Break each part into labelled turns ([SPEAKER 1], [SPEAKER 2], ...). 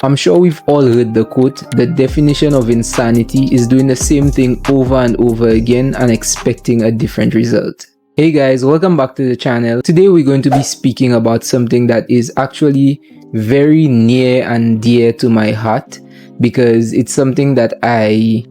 [SPEAKER 1] I'm sure we've all heard the quote, the definition of insanity is doing the same thing over and over again and expecting a different result. Hey guys, welcome back to the channel. Today we're going to be speaking about something that is actually very near and dear to my heart because it's something that I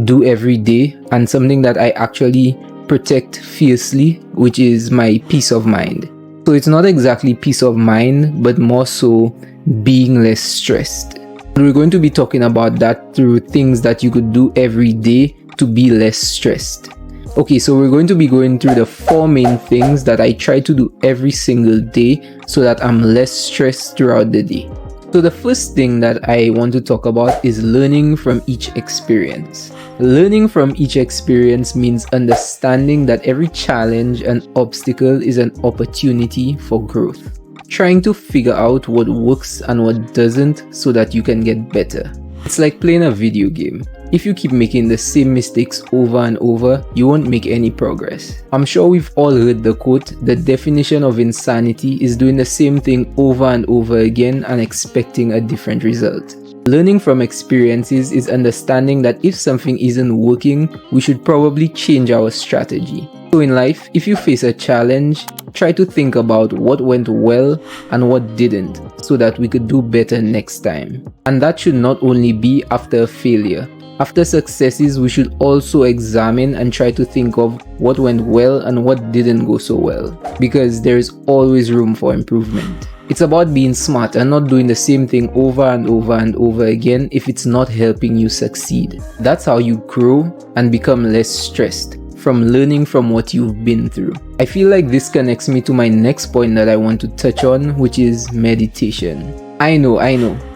[SPEAKER 1] do every day and something that I actually protect fiercely, which is my peace of mind. So it's not exactly peace of mind, but more so being less stressed. And we're going to be talking about that through things that you could do every day to be less stressed. Okay, so we're going to be going through the 4 main things that I try to do every single day so that I'm less stressed throughout the day. So the first thing that I want to talk about is learning from each experience. Learning from each experience means understanding that every challenge and obstacle is an opportunity for growth. Trying to figure out what works and what doesn't so that you can get better. It's like playing a video game. If you keep making the same mistakes over and over, you won't make any progress. I'm sure we've all heard the quote, the definition of insanity is doing the same thing over and over again and expecting a different result. Learning from experiences is understanding that if something isn't working, we should probably change our strategy. So in life, if you face a challenge, try to think about what went well and what didn't so that we could do better next time. And that should not only be after a failure. After successes, we should also examine and try to think of what went well and what didn't go so well, because there is always room for improvement. It's about being smart and not doing the same thing over and over and over again if it's not helping you succeed. That's how you grow and become less stressed, from learning from what you've been through. I feel like this connects me to my next point that I want to touch on, which is meditation. I know,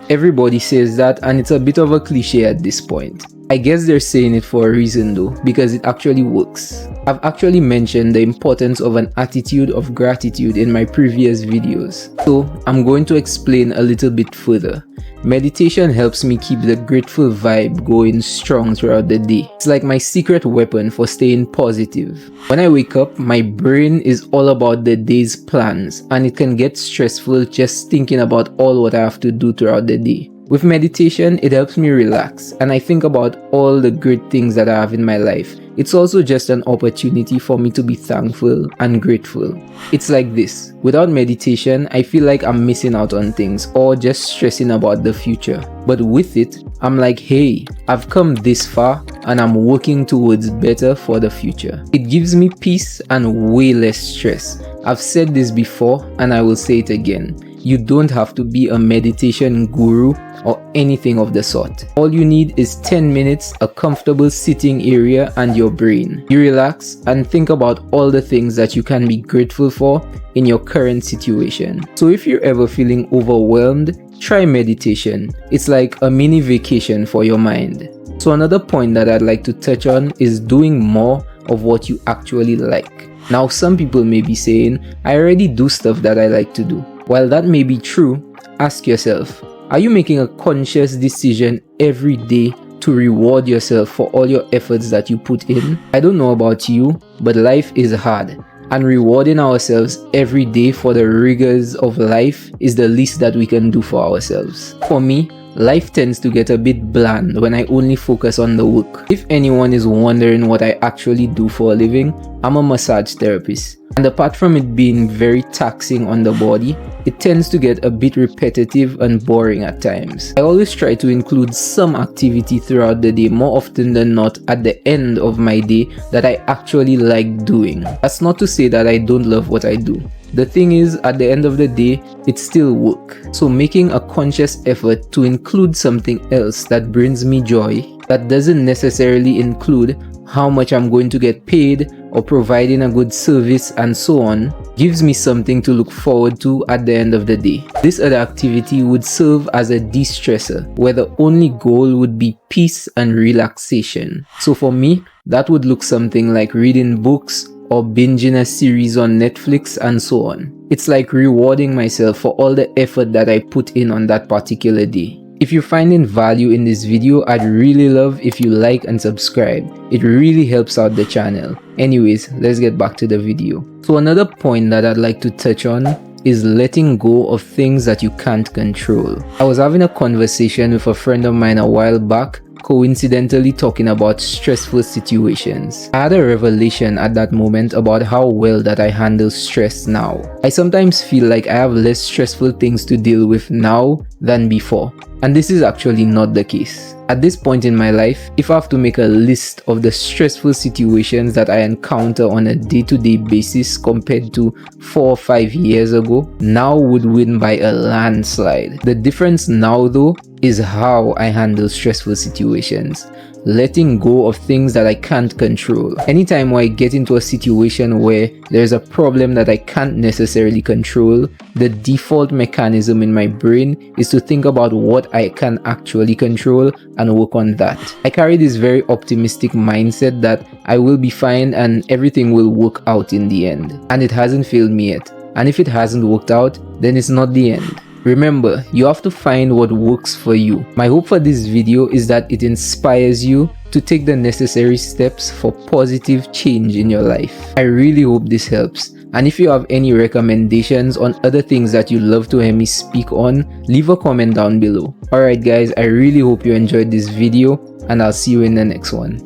[SPEAKER 1] everybody says that and it's a bit of a cliche at this point. I guess they're saying it for a reason though, because it actually works. I've actually mentioned the importance of an attitude of gratitude in my previous videos, so I'm going to explain a little bit further. Meditation helps me keep the grateful vibe going strong throughout the day. It's like my secret weapon for staying positive. When I wake up, my brain is all about the day's plans and it can get stressful just thinking about all what I have to do throughout the day. With meditation, it helps me relax and I think about all the great things that I have in my life. It's also just an opportunity for me to be thankful and grateful. It's like this. Without meditation, I feel like I'm missing out on things or just stressing about the future. But with it, I'm like, hey, I've come this far and I'm working towards better for the future. It gives me peace and way less stress. I've said this before and I will say it again. You don't have to be a meditation guru or anything of the sort. All you need is 10 minutes, a comfortable sitting area and your brain. You relax and think about all the things that you can be grateful for in your current situation. So if you're ever feeling overwhelmed, try meditation. It's like a mini vacation for your mind. So another point that I'd like to touch on is doing more of what you actually like. Now some people may be saying, I already do stuff that I like to do. While that may be true, ask yourself, are you making a conscious decision every day to reward yourself for all your efforts that you put in? I don't know about you, but life is hard, and rewarding ourselves every day for the rigors of life is the least that we can do for ourselves. For me, life tends to get a bit bland when I only focus on the work. If anyone is wondering what I actually do for a living, I'm a massage therapist. And apart from it being very taxing on the body, it tends to get a bit repetitive and boring at times. I always try to include some activity throughout the day, more often than not at the end of my day, that I actually like doing. That's not to say that I don't love what I do. The thing is, at the end of the day, it's still work. So making a conscious effort to include something else that brings me joy, that doesn't necessarily include how much I'm going to get paid or providing a good service and so on, gives me something to look forward to at the end of the day. This other activity would serve as a de-stressor, where the only goal would be peace and relaxation. So for me, that would look something like reading books or binging a series on Netflix and so on. It's like rewarding myself for all the effort that I put in on that particular day. If you're finding value in this video, I'd really love if you like and subscribe. It really helps out the channel. Anyways, let's get back to the video. So another point that I'd like to touch on is letting go of things that you can't control. I was having a conversation with a friend of mine a while back, coincidentally talking about stressful situations. I had a revelation at that moment about how well that I handle stress now. I sometimes feel like I have less stressful things to deal with now than before, and this is actually not the case. At this point in my life, if I have to make a list of the stressful situations that I encounter on a day-to-day basis compared to 4 or 5 years ago, now would win by a landslide. The difference now though is how I handle stressful situations. Letting go of things that I can't control. Anytime I get into a situation where there's a problem that I can't necessarily control, the default mechanism in my brain is to think about what I can actually control and work on that. I carry this very optimistic mindset that I will be fine and everything will work out in the end. And it hasn't failed me yet. And if it hasn't worked out, then it's not the end. Remember, you have to find what works for you. My hope for this video is that it inspires you to take the necessary steps for positive change in your life. I really hope this helps. And if you have any recommendations on other things that you'd love to hear me speak on, leave a comment down below. Alright guys, I really hope you enjoyed this video and I'll see you in the next one.